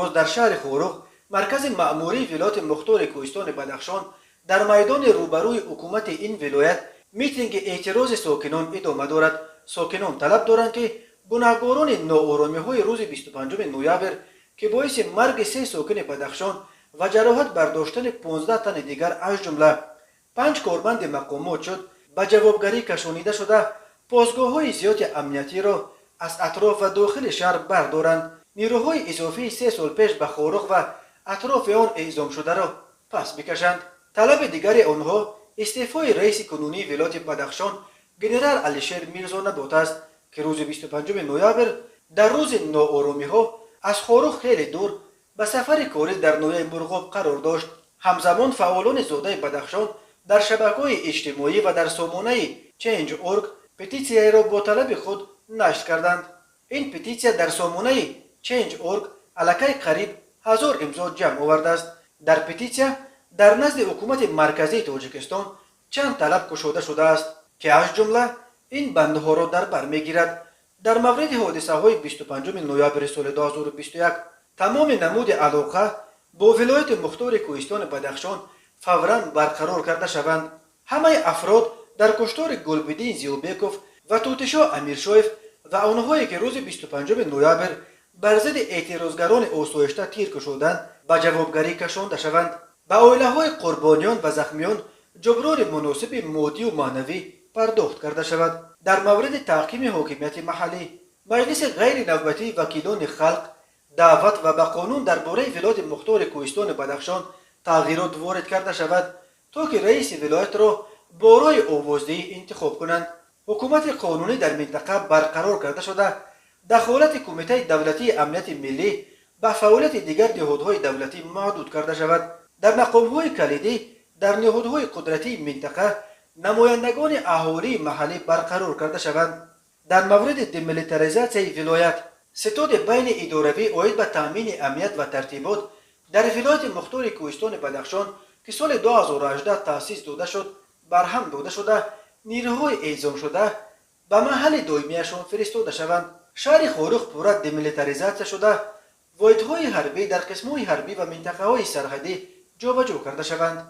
امروز در شهر خورخ مرکز مأموری ولایت مختار کوهستان بدخشان در میدان روبروی حکومت این ولایت میتینگ اعتراض ساکنان ادامه دارد. ساکنان طلب دارند که گناهکاران ناآرامی های روز 25 نوامبر که باعث مرگ 3 ساکن بدخشان و جراحت برداشتن 15 تن دیگر از جمله 5 کارمند مقامات شد به جوابگری کشانیده شده پاسگاه های زیاد امنیتی را از اطراف و داخل شهر بردارند. نیروهای اضافی 3 سال پیش به خورخ و اطراف آن اعزام شده را پس بکشند. طلب دیگر آنها استعفای رئیس کنونی ولایت بدخشان گنرال علیشیر میرزا نبات است که روز 25 نوامبر در روز ناآرامی ها از خورخ خیلی دور به سفر کاری در ناحیه مرغاب قرار داشت. همزمان فعالان زاده بدخشان در شبکه‌های اجتماعی و در سامانه Change.org پتیسیایی را با طلب خود نشر کردند. این پتیسیا در سامانه Change.org علاقه قریب 1000 امضا جمع آورده است. در پتیسیا در نزد حکومت مرکزی تاجیکستان چند طلب گشوده شده است که از جمله این بندها را در بر میگیرد. در مورد حادثه های 25 نوامبر سال 2021 تمام نمود علاقه با ولایت مختار کوهستان بدخشان فوراً برقرار کرده شوند. همه افراد در کشتار گلبدین زیوبیکوف و توتشا امیرشایف و آنهایی که روز 25 نوامبر بر ضد اعتراضگران آسایشته تیر کشیدند به جوابگری کشانده شوند. به عائله های قربانیان و زخمیان جبران مناسب مادی و معنوی پرداخت کرده شود. در مورد تحکیم حاکمیت محلی مجلس غیر نوبتی وکیلان خلق دعوت و به قانون درباره ولایت مختار کوهستان بدخشان تغییرات وارد کرده شود تا که رئیس ولایت را با رای آوازدهی انتخاب کنند. حکومت قانونی در منطقه برقرار کرده شده دخالت کمیته دولتی امنیت ملی به فعالیت دیگر نهادهای دولتی محدود کرده شود. در مقامهای کلیدی در نهادهای قدرتی منطقه نمایندگان اهالی محلی برقرار کرده شوند. در مورد دمیلیتاریزاسیون ولایت ستاد بین اداروی عاید به تامین امنیت و ترتیبات در ولایت مختار کوهستان بدخشان که سال 2018 تأسیس داده شد برهم داده شده نیروهای اعزام شده به محل دائمیشان فرستاده شوند. شهر خورخ پورا دمیلیتاریزاسیون شده واحدهای حربی در قسمهای حربی و منطقه‌های سرحدی جابجا کرده شوند.